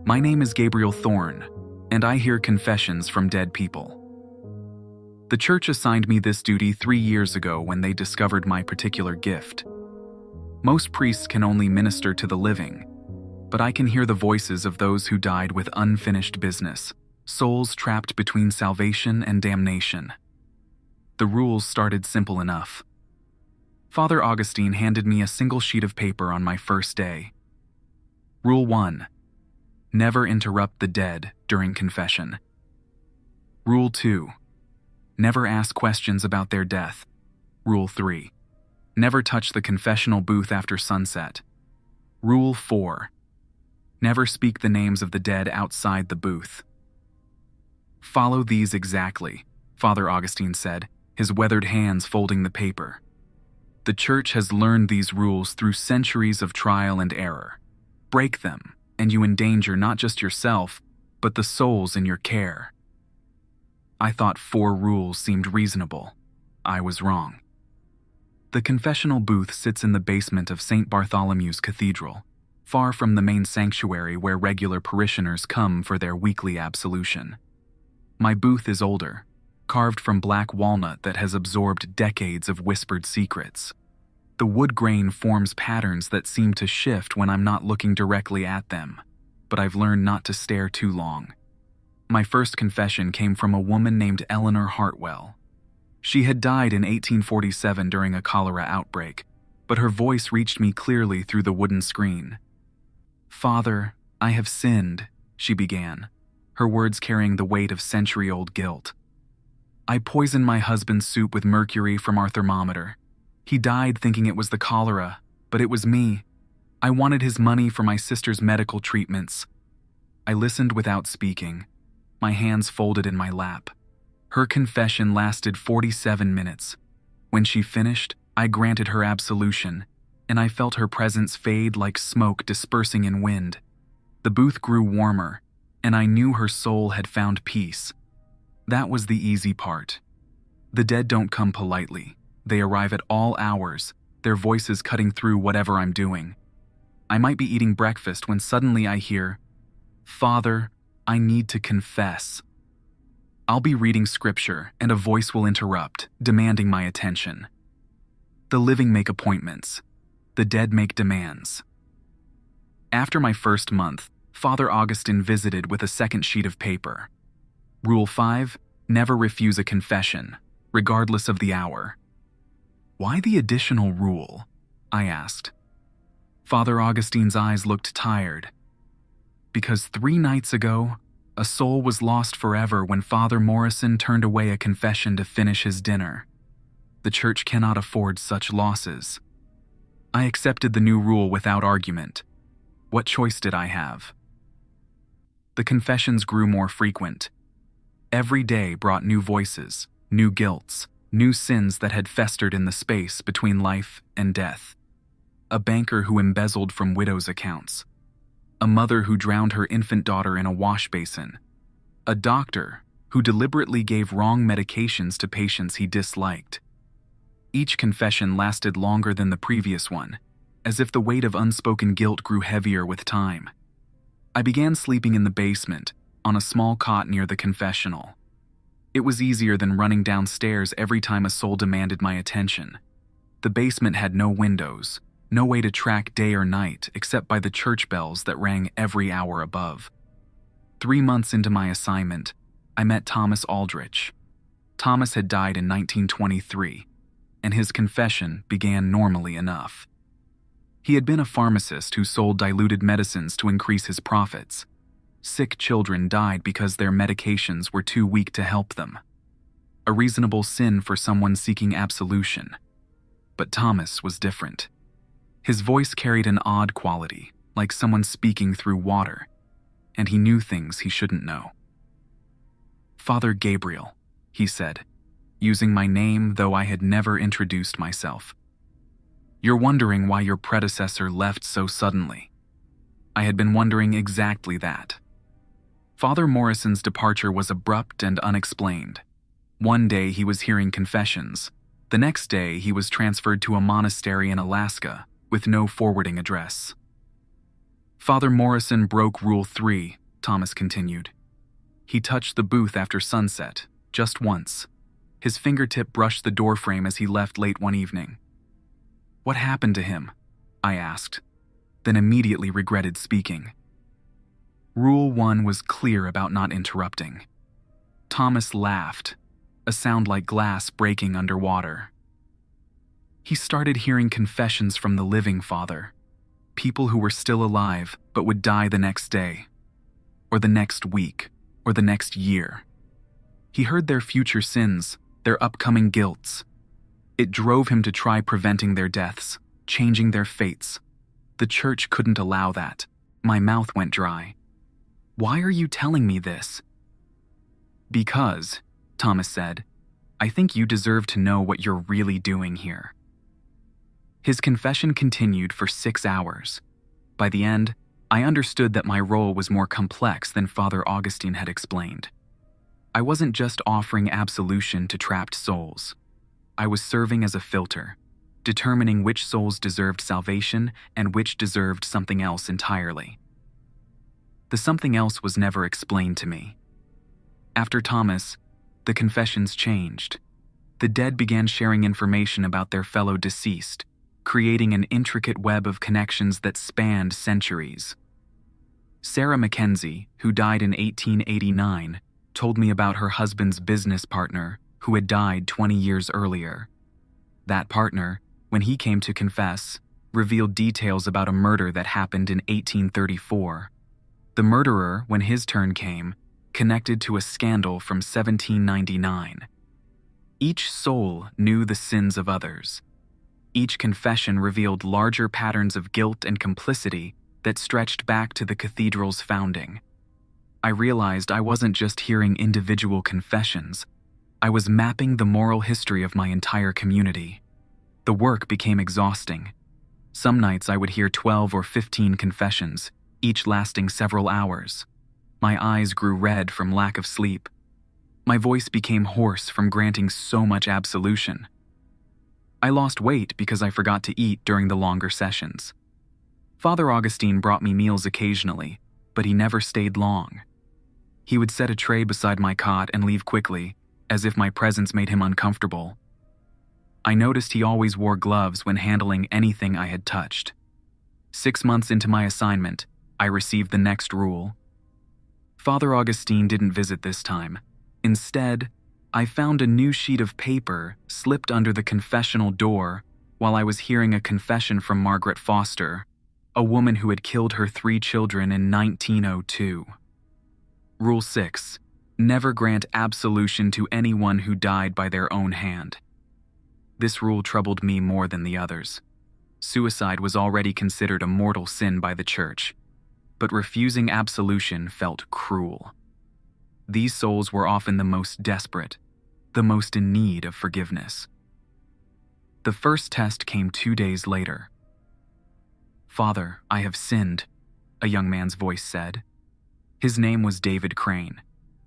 My name is Gabriel Thorne, and I hear confessions from dead people. The church assigned me this duty 3 years ago when they discovered my particular gift. Most priests can only minister to the living, but I can hear the voices of those who died with unfinished business, souls trapped between salvation and damnation. The rules started simple enough. Father Augustine handed me a single sheet of paper on my first day. Rule 1. Never interrupt the dead during confession. Rule 2. Never ask questions about their death. Rule 3. Never touch the confessional booth after sunset. Rule 4. Never speak the names of the dead outside the booth. Follow these exactly, Father Augustine said, his weathered hands folding the paper. The church has learned these rules through centuries of trial and error. Break them, and you endanger not just yourself, but the souls in your care. I thought 4 rules seemed reasonable. I was wrong. The confessional booth sits in the basement of St. Bartholomew's Cathedral, far from the main sanctuary where regular parishioners come for their weekly absolution. My booth is older, carved from black walnut that has absorbed decades of whispered secrets. The wood grain forms patterns that seem to shift when I'm not looking directly at them, but I've learned not to stare too long. My first confession came from a woman named Eleanor Hartwell. She had died in 1847 during a cholera outbreak, but her voice reached me clearly through the wooden screen. "Father, I have sinned," she began, her words carrying the weight of century-old guilt. "I poisoned my husband's soup with mercury from our thermometer. He died thinking it was the cholera, but it was me. I wanted his money for my sister's medical treatments." I listened without speaking, my hands folded in my lap. Her confession lasted 47 minutes. When she finished, I granted her absolution, and I felt her presence fade like smoke dispersing in wind. The booth grew warmer, and I knew her soul had found peace. That was the easy part. The dead don't come politely. They arrive at all hours, their voices cutting through whatever I'm doing. I might be eating breakfast when suddenly I hear, "Father, I need to confess." I'll be reading scripture, and a voice will interrupt, demanding my attention. The living make appointments. The dead make demands. After my first month, Father Augustine visited with a second sheet of paper. Rule 5. Never refuse a confession, regardless of the hour. "Why the additional rule?" I asked. Father Augustine's eyes looked tired. "Because 3 nights ago, a soul was lost forever when Father Morrison turned away a confession to finish his dinner. The church cannot afford such losses." I accepted the new rule without argument. What choice did I have? The confessions grew more frequent. Every day brought new voices, new guilts, new sins that had festered in the space between life and death. A banker who embezzled from widows' accounts. A mother who drowned her infant daughter in a wash basin. A doctor who deliberately gave wrong medications to patients he disliked. Each confession lasted longer than the previous one, as if the weight of unspoken guilt grew heavier with time. I began sleeping in the basement, on a small cot near the confessional. It was easier than running downstairs every time a soul demanded my attention. The basement had no windows, no way to track day or night except by the church bells that rang every hour above. 3 months into my assignment, I met Thomas Aldrich. Thomas had died in 1923, and his confession began normally enough. He had been a pharmacist who sold diluted medicines to increase his profits. Sick children died because their medications were too weak to help them. A reasonable sin for someone seeking absolution. But Thomas was different. His voice carried an odd quality, like someone speaking through water, and he knew things he shouldn't know. "Father Gabriel," he said, using my name though I had never introduced myself. "You're wondering why your predecessor left so suddenly." I had been wondering exactly that. Father Morrison's departure was abrupt and unexplained. One day he was hearing confessions. The next day he was transferred to a monastery in Alaska with no forwarding address. Father Morrison broke Rule 3 Thomas continued. He touched the booth after sunset, just once. His fingertip brushed the doorframe as he left late one evening. What happened to him? I asked, then immediately regretted speaking. Rule 1 was clear about not interrupting. Thomas laughed, a sound like glass breaking underwater. He started hearing confessions from the living Father, people who were still alive but would die the next day, or the next week, or the next year. He heard their future sins, their upcoming guilts. It drove him to try preventing their deaths, changing their fates. The church couldn't allow that. My mouth went dry. Why are you telling me this? Because, Thomas said, I think you deserve to know what you're really doing here. His confession continued for 6 hours. By the end, I understood that my role was more complex than Father Augustine had explained. I wasn't just offering absolution to trapped souls. I was serving as a filter, determining which souls deserved salvation and which deserved something else entirely. The something else was never explained to me. After Thomas, the confessions changed. The dead began sharing information about their fellow deceased, creating an intricate web of connections that spanned centuries. Sarah Mackenzie, who died in 1889, told me about her husband's business partner, who had died 20 years earlier. That partner, when he came to confess, revealed details about a murder that happened in 1834. The murderer, when his turn came, connected to a scandal from 1799. Each soul knew the sins of others. Each confession revealed larger patterns of guilt and complicity that stretched back to the cathedral's founding. I realized I wasn't just hearing individual confessions. I was mapping the moral history of my entire community. The work became exhausting. Some nights I would hear 12 or 15 confessions, each lasting several hours. My eyes grew red from lack of sleep. My voice became hoarse from granting so much absolution. I lost weight because I forgot to eat during the longer sessions. Father Augustine brought me meals occasionally, but he never stayed long. He would set a tray beside my cot and leave quickly, as if my presence made him uncomfortable. I noticed he always wore gloves when handling anything I had touched. 6 months into my assignment, I received the next rule. Father Augustine didn't visit this time. Instead, I found a new sheet of paper slipped under the confessional door while I was hearing a confession from Margaret Foster, a woman who had killed her 3 children in 1902. Rule 6. Never grant absolution to anyone who died by their own hand. This rule troubled me more than the others. Suicide was already considered a mortal sin by the church, but refusing absolution felt cruel. These souls were often the most desperate, the most in need of forgiveness. The first test came 2 days later. "Father, I have sinned," a young man's voice said. His name was David Crane,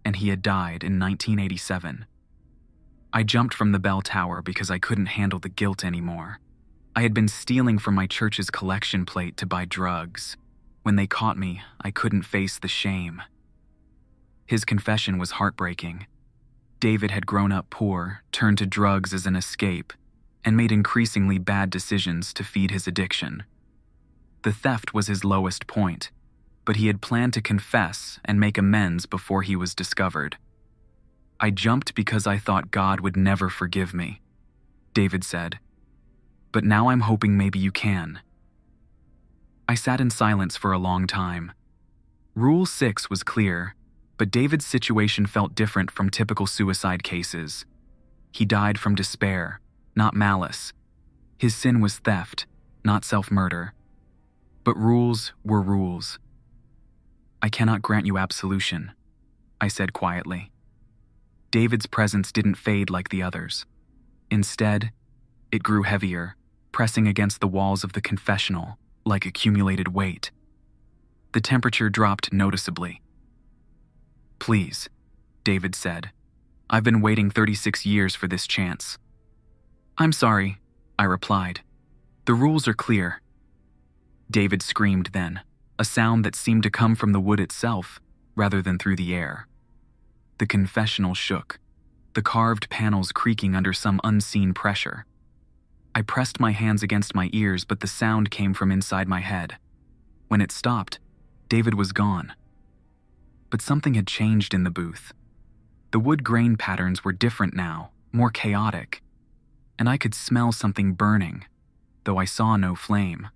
and he had died in 1987. I jumped from the bell tower because I couldn't handle the guilt anymore. I had been stealing from my church's collection plate to buy drugs. When they caught me, I couldn't face the shame. His confession was heartbreaking. David had grown up poor, turned to drugs as an escape, and made increasingly bad decisions to feed his addiction. The theft was his lowest point, but he had planned to confess and make amends before he was discovered. "I jumped because I thought God would never forgive me," David said. "But now I'm hoping maybe you can." I sat in silence for a long time. Rule 6 was clear, but David's situation felt different from typical suicide cases. He died from despair, not malice. His sin was theft, not self-murder. But rules were rules. "I cannot grant you absolution," I said quietly. David's presence didn't fade like the others. Instead, it grew heavier, pressing against the walls of the confessional like accumulated weight. The temperature dropped noticeably. "Please," David said. "I've been waiting 36 years for this chance." "I'm sorry," I replied. "The rules are clear." David screamed then, a sound that seemed to come from the wood itself. rather than through the air. The confessional shook, the carved panels creaking under some unseen pressure. I pressed my hands against my ears, but the sound came from inside my head. When it stopped, David was gone. But something had changed in the booth. The wood grain patterns were different now, more chaotic, and I could smell something burning, though I saw no flame.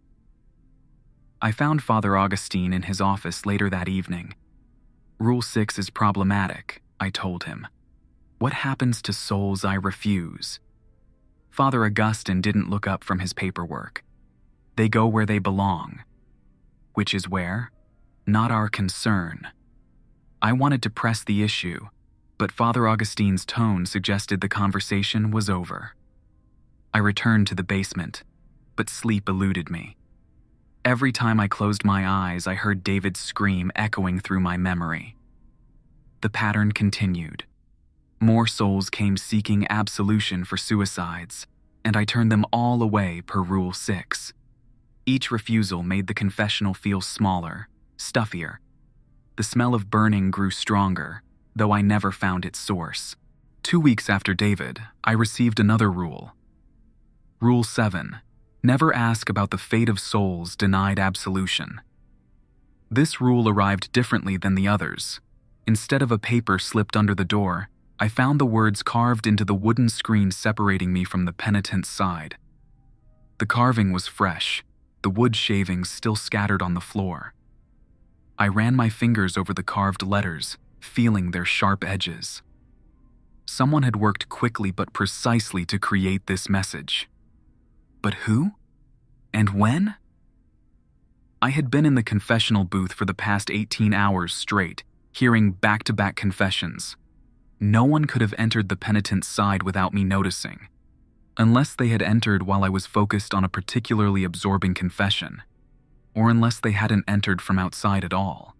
I found Father Augustine in his office later that evening. "Rule 6 is problematic," I told him. "What happens to souls I refuse?" Father Augustine didn't look up from his paperwork. "They go where they belong." Which is where? Not our concern. I wanted to press the issue, but Father Augustine's tone suggested the conversation was over. I returned to the basement, but sleep eluded me. Every time I closed my eyes, I heard David's scream echoing through my memory. The pattern continued. More souls came seeking absolution for suicides, and I turned them all away per Rule 6. Each refusal made the confessional feel smaller, stuffier. The smell of burning grew stronger, though I never found its source. 2 weeks after David, I received another rule. Rule 7. Never ask about the fate of souls denied absolution. This rule arrived differently than the others. Instead of a paper slipped under the door, I found the words carved into the wooden screen separating me from the penitent's side. The carving was fresh, the wood shavings still scattered on the floor. I ran my fingers over the carved letters, feeling their sharp edges. Someone had worked quickly but precisely to create this message. But who? And when? I had been in the confessional booth for the past 18 hours straight, hearing back-to-back confessions. No one could have entered the penitent's side without me noticing, unless they had entered while I was focused on a particularly absorbing confession, or unless they hadn't entered from outside at all.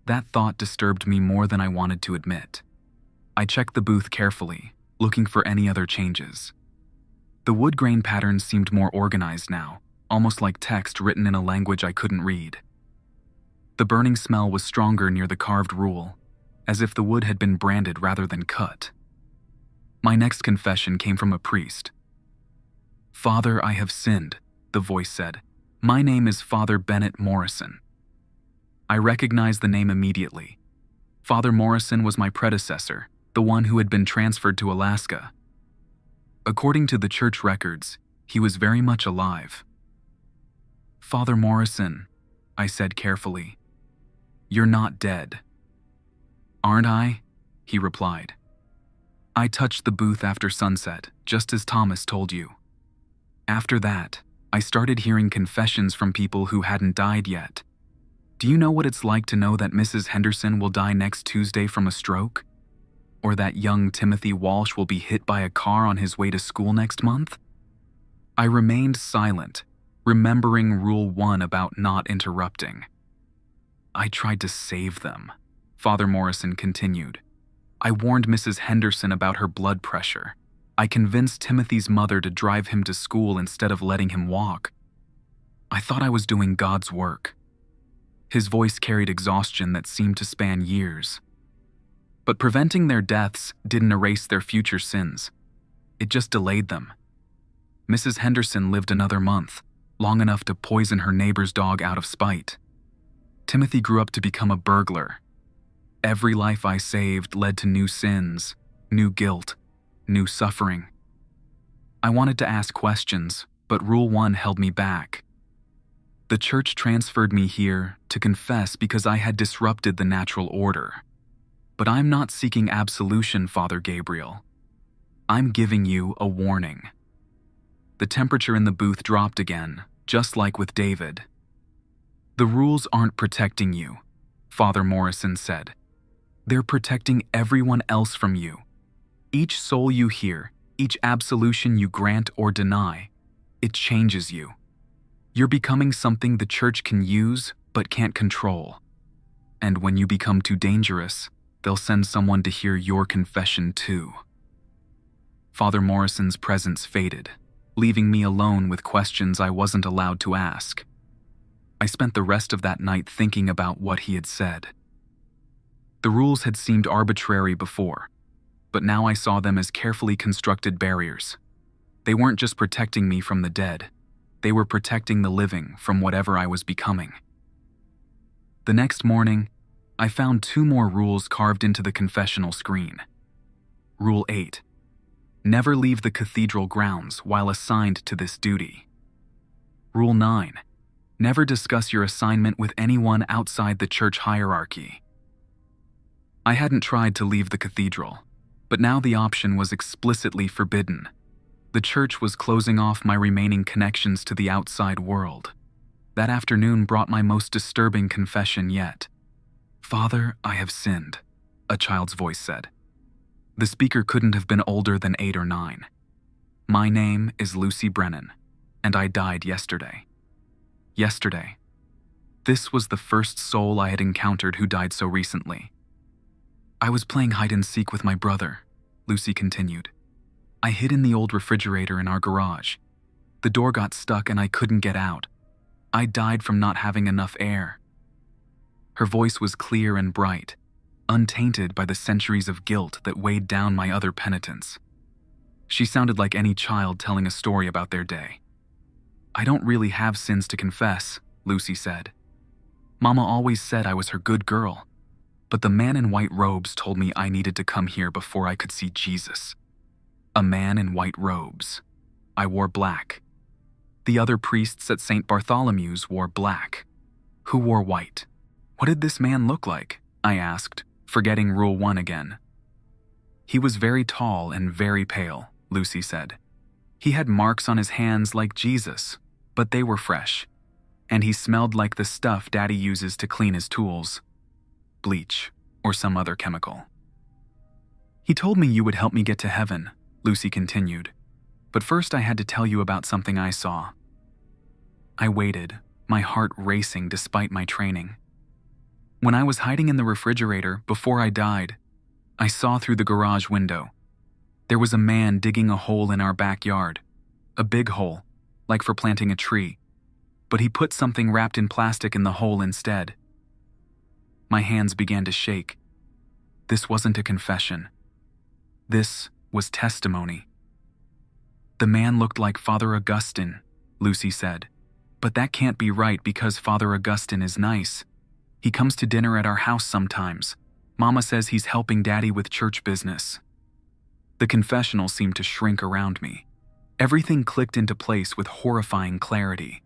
That thought disturbed me more than I wanted to admit. I checked the booth carefully, looking for any other changes. The wood grain patterns seemed more organized now, almost like text written in a language I couldn't read. The burning smell was stronger near the carved rule, as if the wood had been branded rather than cut. My next confession came from a priest. "Father, I have sinned," the voice said. "My name is Father Bennett Morrison." I recognized the name immediately. Father Morrison was my predecessor, the one who had been transferred to Alaska. According to the church records, he was very much alive. "Father Morrison," I said carefully, "you're not dead." "Aren't I?" he replied. "I touched the booth after sunset, just as Thomas told you. After that, I started hearing confessions from people who hadn't died yet. Do you know what it's like to know that Mrs. Henderson will die next Tuesday from a stroke? Or that young Timothy Walsh will be hit by a car on his way to school next month?" I remained silent, remembering Rule 1 about not interrupting. "I tried to save them," Father Morrison continued. "I warned Mrs. Henderson about her blood pressure. I convinced Timothy's mother to drive him to school instead of letting him walk. I thought I was doing God's work." His voice carried exhaustion that seemed to span years. But preventing their deaths didn't erase their future sins. It just delayed them. Mrs. Henderson lived another month, long enough to poison her neighbor's dog out of spite. Timothy grew up to become a burglar. Every life I saved led to new sins, new guilt, new suffering. I wanted to ask questions, but Rule 1 held me back. The church transferred me here to confess because I had disrupted the natural order. But I'm not seeking absolution, Father Gabriel. I'm giving you a warning. The temperature in the booth dropped again, just like with David. "The rules aren't protecting you," Father Morrison said. "They're protecting everyone else from you. Each soul you hear, each absolution you grant or deny, it changes you. You're becoming something the church can use but can't control. And when you become too dangerous, they'll send someone to hear your confession too." Father Morrison's presence faded, leaving me alone with questions I wasn't allowed to ask. I spent the rest of that night thinking about what he had said. The rules had seemed arbitrary before, but now I saw them as carefully constructed barriers. They weren't just protecting me from the dead, they were protecting the living from whatever I was becoming. The next morning, I found 2 more rules carved into the confessional screen. Rule 8. Never leave the cathedral grounds while assigned to this duty. Rule 9. Never discuss your assignment with anyone outside the church hierarchy. I hadn't tried to leave the cathedral, but now the option was explicitly forbidden. The church was closing off my remaining connections to the outside world. That afternoon brought my most disturbing confession yet. "Father, I have sinned," a child's voice said. The speaker couldn't have been older than 8 or 9. "My name is Lucy Brennan, and I died yesterday." Yesterday. This was the first soul I had encountered who died so recently. "I was playing hide-and-seek with my brother," Lucy continued. "I hid in the old refrigerator in our garage. The door got stuck and I couldn't get out. I died from not having enough air." Her voice was clear and bright, untainted by the centuries of guilt that weighed down my other penitents. She sounded like any child telling a story about their day. "I don't really have sins to confess," Lucy said. "Mama always said I was her good girl, but the man in white robes told me I needed to come here before I could see Jesus." A man in white robes. I wore black. The other priests at St. Bartholomew's wore black. Who wore white? What did this man look like? I asked, forgetting Rule 1 again. "He was very tall and very pale," Lucy said. "He had marks on his hands like Jesus, but they were fresh. And he smelled like the stuff Daddy uses to clean his tools. Bleach, or some other chemical." "He told me you would help me get to heaven," Lucy continued. "But first I had to tell you about something I saw." I waited, my heart racing despite my training. "When I was hiding in the refrigerator before I died, I saw through the garage window. There was a man digging a hole in our backyard. A big hole, like for planting a tree. But he put something wrapped in plastic in the hole instead." My hands began to shake. This wasn't a confession. This was testimony. "The man looked like Father Augustine," Lucy said. "But that can't be right because Father Augustine is nice. He comes to dinner at our house sometimes. Mama says he's helping Daddy with church business." The confessional seemed to shrink around me. Everything clicked into place with horrifying clarity.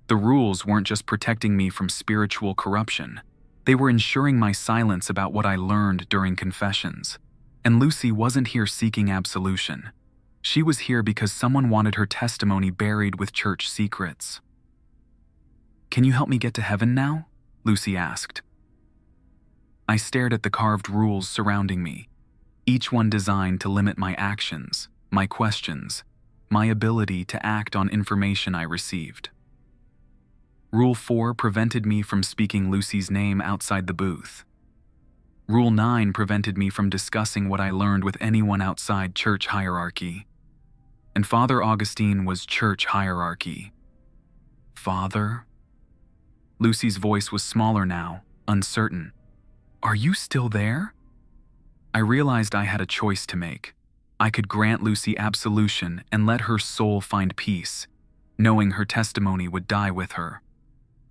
The rules weren't just protecting me from spiritual corruption. They were ensuring my silence about what I learned during confessions. And Lucy wasn't here seeking absolution. She was here because someone wanted her testimony buried with church secrets. "Can you help me get to heaven now?" Lucy asked. I stared at the carved rules surrounding me, each one designed to limit my actions, my questions, my ability to act on information I received. Rule 4 prevented me from speaking Lucy's name outside the booth. Rule 9 prevented me from discussing what I learned with anyone outside church hierarchy. And Father Augustine was church hierarchy. "Father?" Lucy's voice was smaller now, uncertain. "Are you still there?" I realized I had a choice to make. I could grant Lucy absolution and let her soul find peace, knowing her testimony would die with her.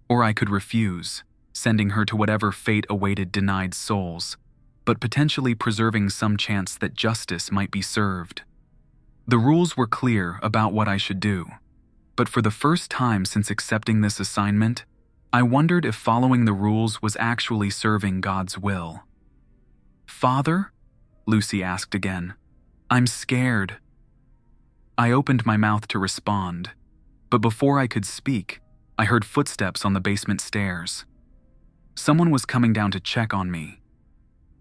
Or I could refuse, sending her to whatever fate awaited denied souls, but potentially preserving some chance that justice might be served. The rules were clear about what I should do, but for the first time since accepting this assignment, I wondered if following the rules was actually serving God's will. "Father?" Lucy asked again. "I'm scared." I opened my mouth to respond, but before I could speak, I heard footsteps on the basement stairs. Someone was coming down to check on me.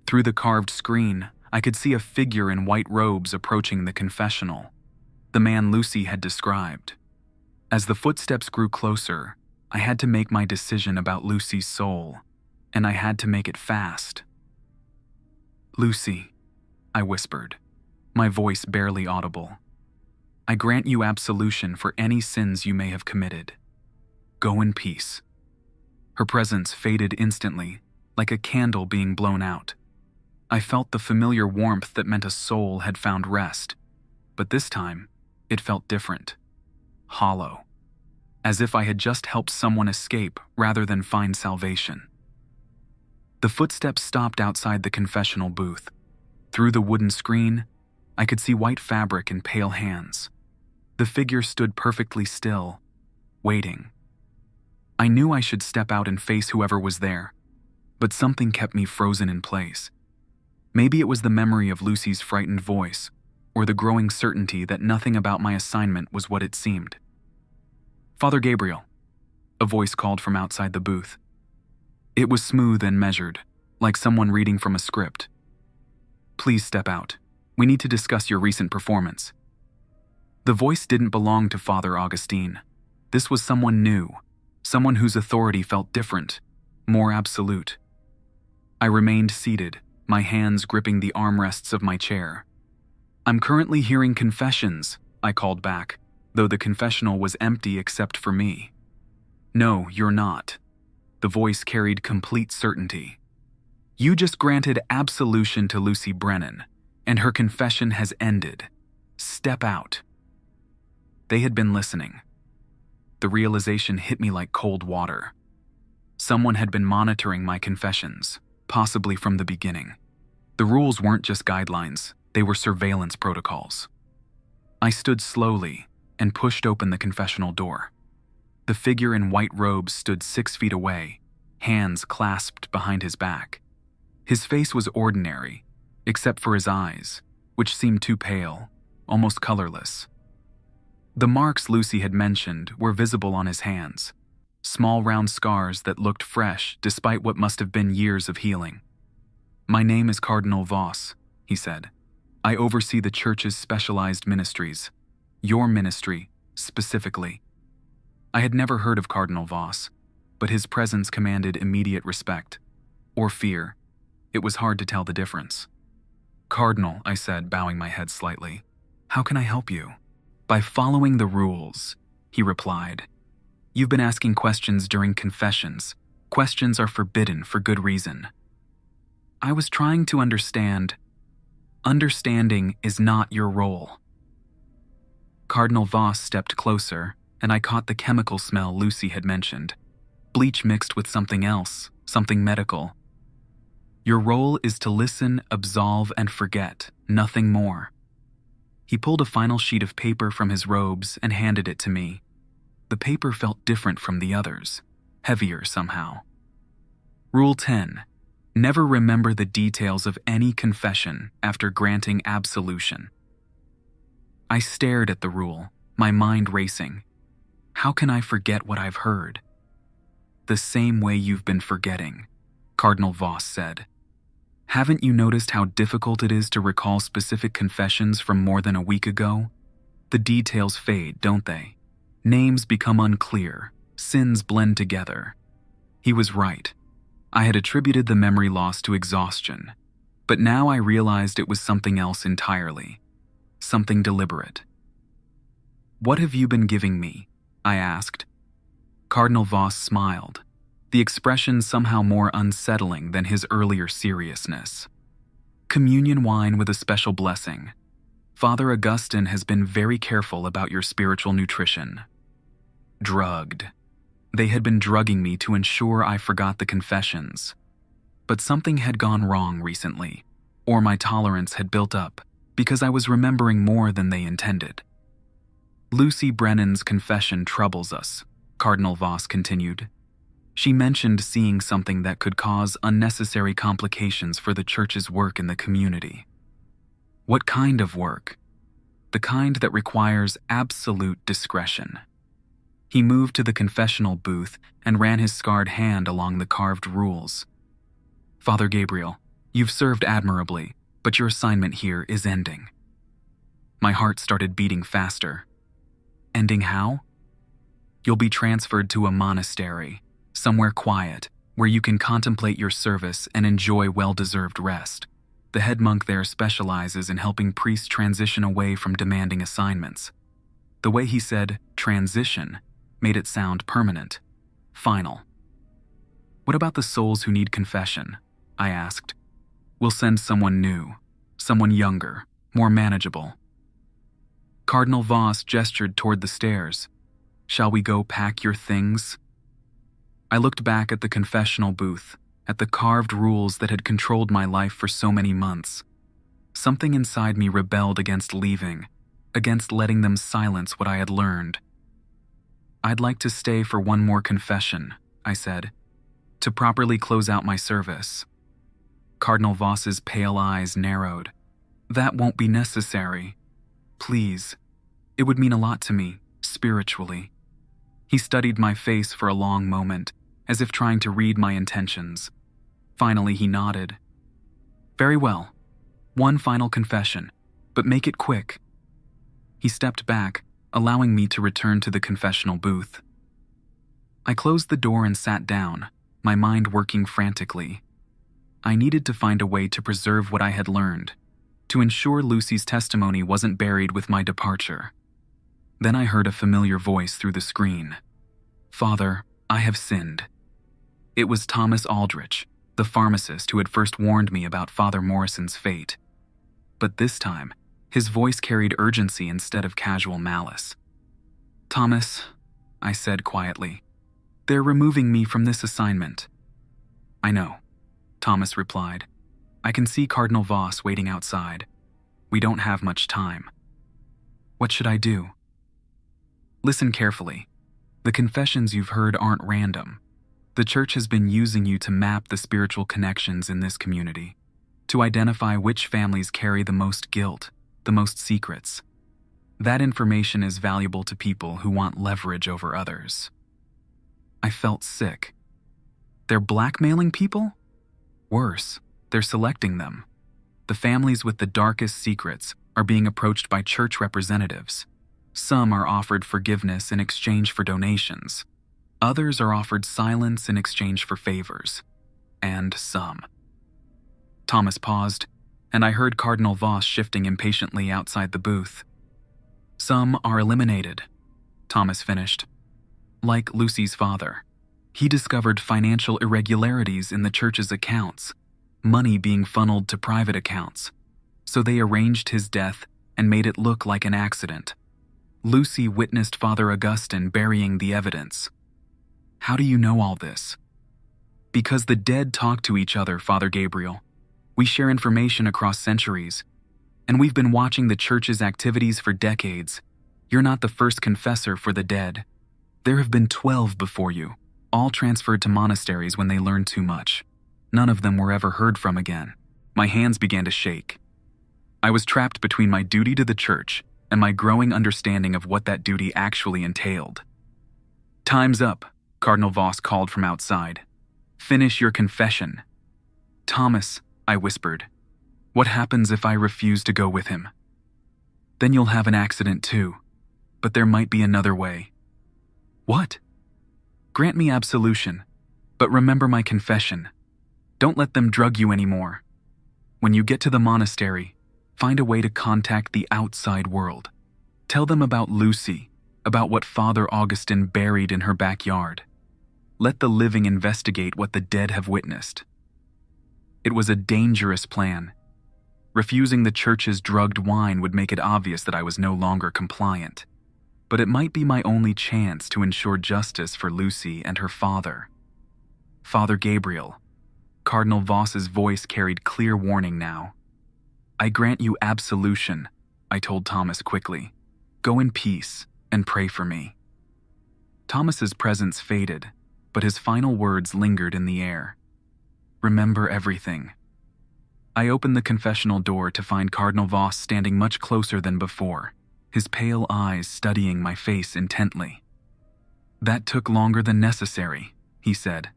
Through the carved screen, I could see a figure in white robes approaching the confessional, the man Lucy had described. As the footsteps grew closer, I had to make my decision about Lucy's soul, and I had to make it fast. "Lucy," I whispered, my voice barely audible. "I grant you absolution for any sins you may have committed. Go in peace." Her presence faded instantly, like a candle being blown out. I felt the familiar warmth that meant a soul had found rest, but this time, it felt different. Hollow. As if I had just helped someone escape rather than find salvation. The footsteps stopped outside the confessional booth. Through the wooden screen, I could see white fabric and pale hands. The figure stood perfectly still, waiting. I knew I should step out and face whoever was there, but something kept me frozen in place. Maybe it was the memory of Lucy's frightened voice, or the growing certainty that nothing about my assignment was what it seemed. "Father Gabriel," a voice called from outside the booth. It was smooth and measured, like someone reading from a script. "Please step out. We need to discuss your recent performance." The voice didn't belong to Father Augustine. This was someone new, someone whose authority felt different, more absolute. I remained seated, my hands gripping the armrests of my chair. "I'm currently hearing confessions," I called back, though the confessional was empty except for me. "No, you're not." The voice carried complete certainty. "You just granted absolution to Lucy Brennan, and her confession has ended. Step out." They had been listening. The realization hit me like cold water. Someone had been monitoring my confessions, possibly from the beginning. The rules weren't just guidelines, they were surveillance protocols. I stood slowly and pushed open the confessional door. The figure in white robes stood 6 feet away, hands clasped behind his back. His face was ordinary, except for his eyes, which seemed too pale, almost colorless. The marks Lucy had mentioned were visible on his hands, small round scars that looked fresh despite what must have been years of healing. "My name is Cardinal Voss," he said. "I oversee the church's specialized ministries. Your ministry, specifically." I had never heard of Cardinal Voss, but his presence commanded immediate respect. Or fear. It was hard to tell the difference. "Cardinal," I said, bowing my head slightly. "How can I help you?" "By following the rules," he replied. "You've been asking questions during confessions. Questions are forbidden for good reason." I was trying to understand. Understanding is not your role. Cardinal Voss stepped closer, and I caught the chemical smell Lucy had mentioned. Bleach mixed with something else, something medical. "Your role is to listen, absolve, and forget, nothing more." He pulled a final sheet of paper from his robes and handed it to me. The paper felt different from the others, heavier somehow. Rule 10. Never remember the details of any confession after granting absolution. I stared at the rule, my mind racing. How can I forget what I've heard? "The same way you've been forgetting," Cardinal Voss said. "Haven't you noticed how difficult it is to recall specific confessions from more than a week ago? The details fade, don't they? Names become unclear, sins blend together." He was right. I had attributed the memory loss to exhaustion, but now I realized it was something else entirely. Something deliberate. "What have you been giving me?" I asked. Cardinal Voss smiled, the expression somehow more unsettling than his earlier seriousness. "Communion wine with a special blessing. Father Augustine has been very careful about your spiritual nutrition." Drugged. They had been drugging me to ensure I forgot the confessions. But something had gone wrong recently, or my tolerance had built up, because I was remembering more than they intended. "Lucy Brennan's confession troubles us," Cardinal Voss continued. "She mentioned seeing something that could cause unnecessary complications for the church's work in the community." "What kind of work?" "The kind that requires absolute discretion." He moved to the confessional booth and ran his scarred hand along the carved rules. "Father Gabriel, you've served admirably, but your assignment here is ending." My heart started beating faster. "Ending how?" "You'll be transferred to a monastery, somewhere quiet, where you can contemplate your service and enjoy well-deserved rest. The head monk there specializes in helping priests transition away from demanding assignments." The way he said "transition" made it sound permanent, final. "What about the souls who need confession?" I asked. We'll send someone new, someone younger, more manageable." Cardinal Voss gestured toward the stairs. "Shall we go pack your things?" I looked back at the confessional booth, at the carved rules that had controlled my life for so many months. Something inside me rebelled against leaving, against letting them silence what I had learned. "I'd like to stay for one more confession," I said, "to properly close out my service." Cardinal Voss's pale eyes narrowed. "That won't be necessary. Please. It would mean a lot to me, spiritually." He studied my face for a long moment, as if trying to read my intentions. Finally, he nodded. "Very well. One final confession, but make it quick." He stepped back, allowing me to return to the confessional booth. I closed the door and sat down, my mind working frantically. I needed to find a way to preserve what I had learned, to ensure Lucy's testimony wasn't buried with my departure. Then I heard a familiar voice through the screen. "Father, I have sinned." It was Thomas Aldrich, the pharmacist who had first warned me about Father Morrison's fate. But this time, his voice carried urgency instead of casual malice. "Thomas," I said quietly, "they're removing me from this assignment." "I know," Thomas replied. "I can see Cardinal Voss waiting outside. We don't have much time." "What should I do?" "Listen carefully. The confessions you've heard aren't random. The church has been using you to map the spiritual connections in this community, to identify which families carry the most guilt, the most secrets. That information is valuable to people who want leverage over others." I felt sick. They're blackmailing people? Worse, they're selecting them. The families with the darkest secrets are being approached by church representatives. Some are offered forgiveness in exchange for donations. Others are offered silence in exchange for favors. And some. Thomas paused, and I heard Cardinal Voss shifting impatiently outside the booth. "Some are eliminated," Thomas finished. "Like Lucy's father. He discovered financial irregularities in the church's accounts, money being funneled to private accounts. So they arranged his death and made it look like an accident. Lucy witnessed Father Augustine burying the evidence." "How do you know all this?" "Because the dead talk to each other, Father Gabriel. We share information across centuries, and we've been watching the church's activities for decades. You're not the first confessor for the dead. There have been 12 before you, all transferred to monasteries when they learned too much. None of them were ever heard from again." My hands began to shake. I was trapped between my duty to the church and my growing understanding of what that duty actually entailed. "Time's up," Cardinal Voss called from outside. "Finish your confession." "Thomas," I whispered, "what happens if I refuse to go with him?" "Then you'll have an accident too, but there might be another way." "What?" "Grant me absolution, but remember my confession. Don't let them drug you anymore. When you get to the monastery, find a way to contact the outside world. Tell them about Lucy, about what Father Augustine buried in her backyard. Let the living investigate what the dead have witnessed." It was a dangerous plan. Refusing the church's drugged wine would make it obvious that I was no longer compliant. But it might be my only chance to ensure justice for Lucy and her father. "Father Gabriel," Cardinal Voss's voice carried clear warning now. "I grant you absolution," I told Thomas quickly. "Go in peace and pray for me." Thomas's presence faded, but his final words lingered in the air. "Remember everything." I opened the confessional door to find Cardinal Voss standing much closer than before, his pale eyes studying my face intently. "That took longer than necessary," he said.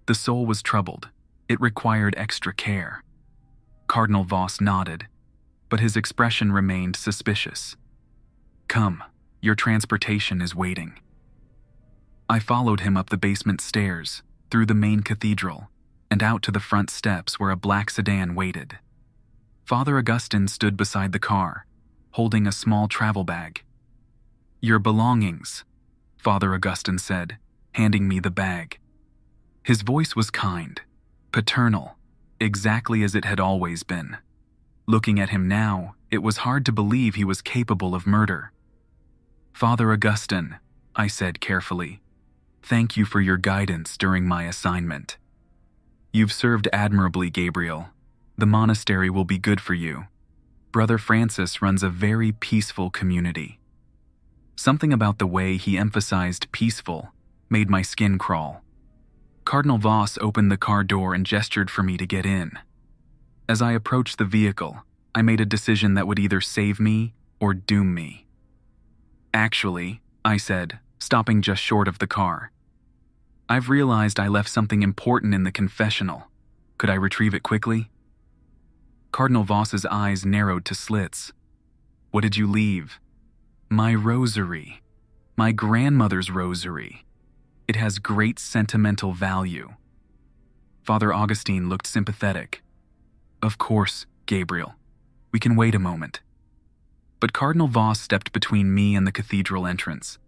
"The soul was troubled. It required extra care." Cardinal Voss nodded, but his expression remained suspicious. "Come, your transportation is waiting." I followed him up the basement stairs, through the main cathedral, and out to the front steps where a black sedan waited. Father Augustine stood beside the car, holding a small travel bag. "Your belongings," Father Augustine said, handing me the bag. His voice was kind, paternal, exactly as it had always been. Looking at him now, it was hard to believe he was capable of murder. "Father Augustine," I said carefully, "thank you for your guidance during my assignment. You've served admirably, Gabriel. The monastery will be good for you. Brother Francis runs a very peaceful community." Something about the way he emphasized peaceful made my skin crawl. Cardinal Voss opened the car door and gestured for me to get in. As I approached the vehicle, I made a decision that would either save me or doom me. "Actually," I said, stopping just short of the car, "I've realized I left something important in the confessional. Could I retrieve it quickly?" Cardinal Voss's eyes narrowed to slits. "What did you leave?" "My rosary. My grandmother's rosary. It has great sentimental value." Father Augustine looked sympathetic. "Of course, Gabriel. We can wait a moment." But Cardinal Voss stepped between me and the cathedral entrance.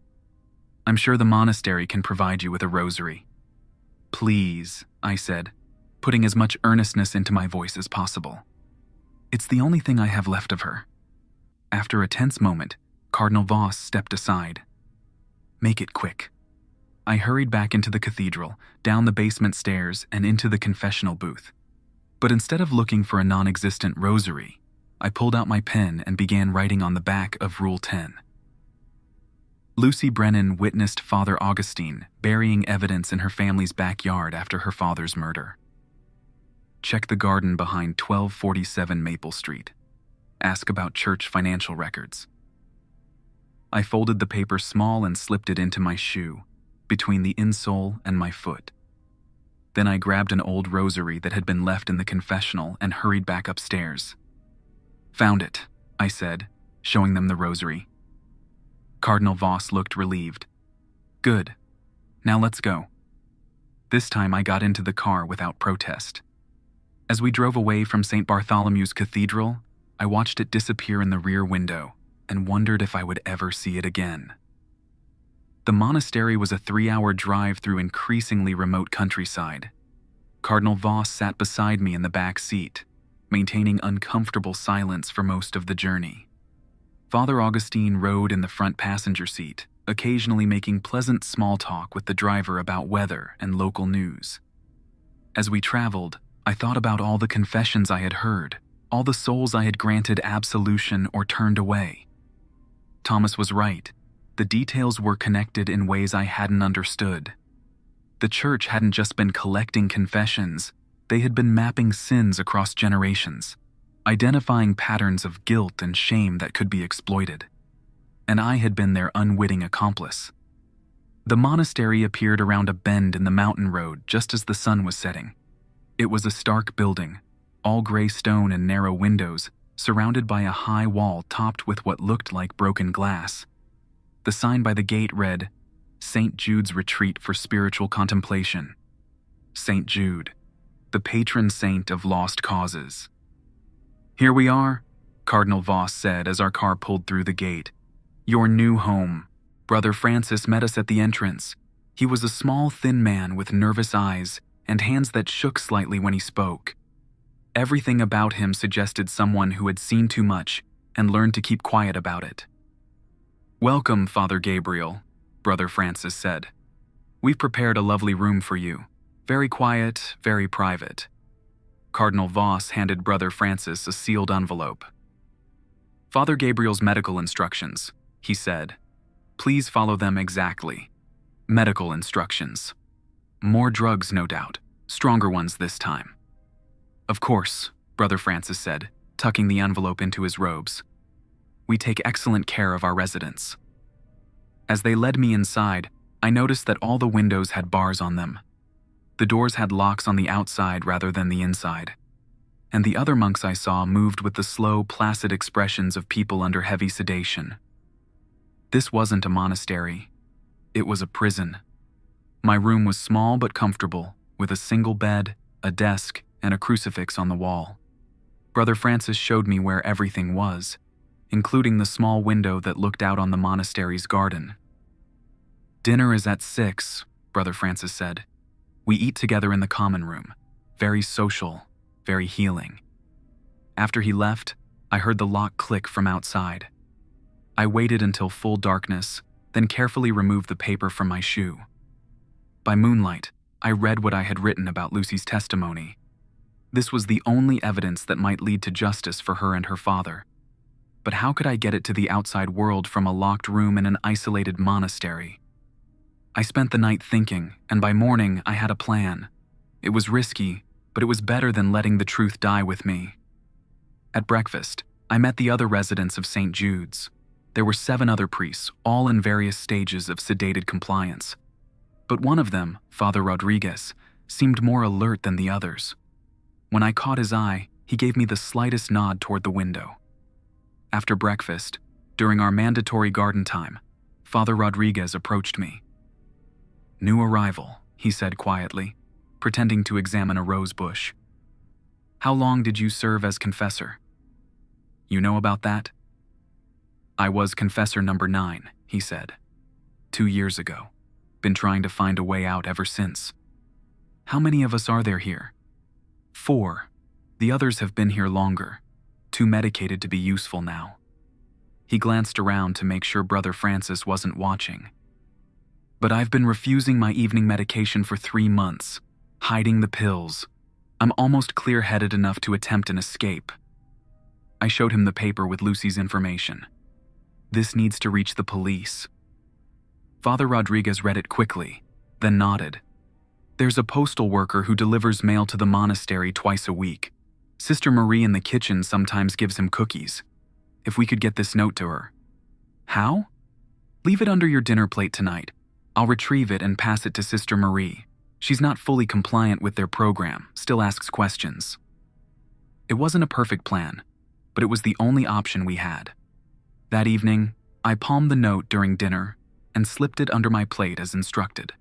"I'm sure the monastery can provide you with a rosary." "Please," I said, putting as much earnestness into my voice as possible. "It's the only thing I have left of her." After a tense moment, Cardinal Voss stepped aside. "Make it quick." I hurried back into the cathedral, down the basement stairs, and into the confessional booth. But instead of looking for a non-existent rosary, I pulled out my pen and began writing on the back of Rule 10. Lucy Brennan witnessed Father Augustine burying evidence in her family's backyard after her father's murder. Check the garden behind 1247 Maple Street. Ask about church financial records. I folded the paper small and slipped it into my shoe, between the insole and my foot. Then I grabbed an old rosary that had been left in the confessional and hurried back upstairs. "Found it," I said, showing them the rosary. Cardinal Voss looked relieved. "Good. Now let's go." This time I got into the car without protest. As we drove away from St. Bartholomew's Cathedral, I watched it disappear in the rear window and wondered if I would ever see it again. The monastery was a 3-hour drive through increasingly remote countryside. Cardinal Voss sat beside me in the back seat, maintaining uncomfortable silence for most of the journey. Father Augustine rode in the front passenger seat, occasionally making pleasant small talk with the driver about weather and local news. As we traveled, I thought about all the confessions I had heard, all the souls I had granted absolution or turned away. Thomas was right. The details were connected in ways I hadn't understood. The church hadn't just been collecting confessions, they had been mapping sins across generations, identifying patterns of guilt and shame that could be exploited. And I had been their unwitting accomplice. The monastery appeared around a bend in the mountain road just as the sun was setting. It was a stark building, all gray stone and narrow windows, surrounded by a high wall topped with what looked like broken glass. The sign by the gate read, "St. Jude's Retreat for Spiritual Contemplation." St. Jude, the patron saint of lost causes. "Here we are," Cardinal Voss said as our car pulled through the gate. "Your new home." Brother Francis met us at the entrance. He was a small, thin man with nervous eyes and hands that shook slightly when he spoke. Everything about him suggested someone who had seen too much and learned to keep quiet about it. "Welcome, Father Gabriel," Brother Francis said. "We've prepared a lovely room for you. Very quiet, very private." Cardinal Voss handed Brother Francis a sealed envelope. "Father Gabriel's medical instructions," he said. "Please follow them exactly. Medical instructions. More drugs, no doubt. Stronger ones this time." "Of course," Brother Francis said, tucking the envelope into his robes. "We take excellent care of our residents." As they led me inside, I noticed that all the windows had bars on them. The doors had locks on the outside rather than the inside. And the other monks I saw moved with the slow, placid expressions of people under heavy sedation. This wasn't a monastery. It was a prison. My room was small but comfortable, with a single bed, a desk, and a crucifix on the wall. Brother Francis showed me where everything was, including the small window that looked out on the monastery's garden. "Dinner is at 6, Brother Francis said. "We eat together in the common room. Very social. very healing. After he left, I heard the lock click from outside. I waited until full darkness, then carefully removed the paper from my shoe. By moonlight, I read what I had written about Lucy's testimony. This was the only evidence that might lead to justice for her and her father. But how could I get it to the outside world from a locked room in an isolated monastery? I spent the night thinking, and by morning I had a plan. It was risky, but it was better than letting the truth die with me. At breakfast, I met the other residents of St. Jude's. There were 7 other priests, all in various stages of sedated compliance. But one of them, Father Rodriguez, seemed more alert than the others. When I caught his eye, he gave me the slightest nod toward the window. After breakfast, during our mandatory garden time, Father Rodriguez approached me. "New arrival," he said quietly, pretending to examine a rose bush. "How long did you serve as confessor?" "You know about that?" "I was confessor number 9, he said. 2 years ago. Been trying to find a way out ever since." "How many of us are there here?" 4. The others have been here longer, too medicated to be useful now. He glanced around to make sure Brother Francis wasn't watching. "But I've been refusing my evening medication for 3 months, hiding the pills. I'm almost clear-headed enough to attempt an escape." I showed him the paper with Lucy's information. "This needs to reach the police." Father Rodriguez read it quickly, then nodded. "There's a postal worker who delivers mail to the monastery twice a week. Sister Marie in the kitchen sometimes gives him cookies. If we could get this note to her." "How?" "Leave it under your dinner plate tonight. I'll retrieve it and pass it to Sister Marie. She's not fully compliant with their program, still asks questions." It wasn't a perfect plan, but it was the only option we had. That evening, I palmed the note during dinner and slipped it under my plate as instructed.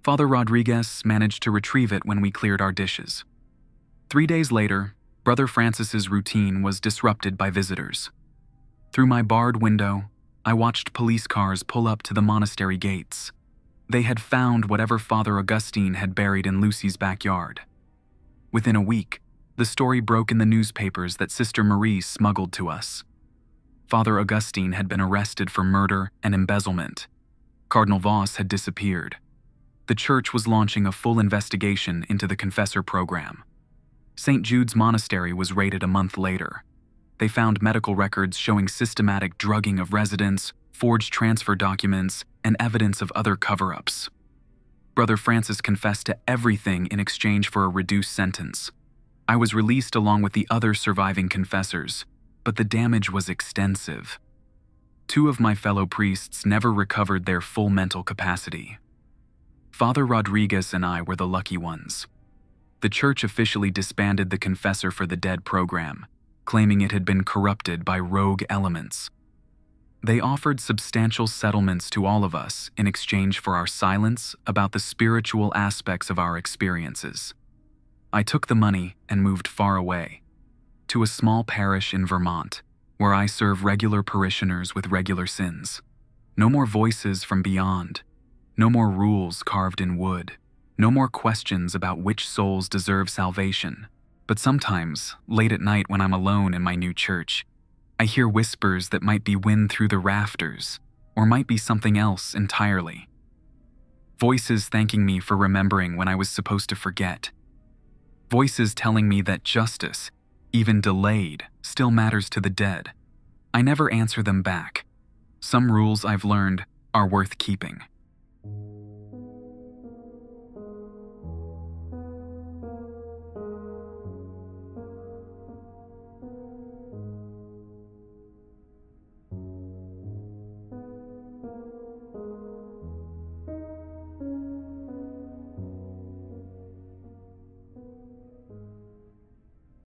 Father Rodriguez managed to retrieve it when we cleared our dishes. 3 days later, Brother Francis's routine was disrupted by visitors. Through my barred window, I watched police cars pull up to the monastery gates. They had found whatever Father Augustine had buried in Lucy's backyard. Within a week, the story broke in the newspapers that Sister Marie smuggled to us. Father Augustine had been arrested for murder and embezzlement. Cardinal Voss had disappeared. The church was launching a full investigation into the Confessor program. St. Jude's Monastery was raided a month later. They found medical records showing systematic drugging of residents, forged transfer documents, and evidence of other cover-ups. Brother Francis confessed to everything in exchange for a reduced sentence. I was released along with the other surviving confessors, but the damage was extensive. 2 of my fellow priests never recovered their full mental capacity. Father Rodriguez and I were the lucky ones. The church officially disbanded the Confessor for the Dead program, claiming it had been corrupted by rogue elements. They offered substantial settlements to all of us in exchange for our silence about the spiritual aspects of our experiences. I took the money and moved far away, to a small parish in Vermont, where I serve regular parishioners with regular sins. No more voices from beyond. No more rules carved in wood. No more questions about which souls deserve salvation. But sometimes, late at night when I'm alone in my new church, I hear whispers that might be wind through the rafters, or might be something else entirely. Voices thanking me for remembering when I was supposed to forget. Voices telling me that justice, even delayed, still matters to the dead. I never answer them back. Some rules I've learned are worth keeping.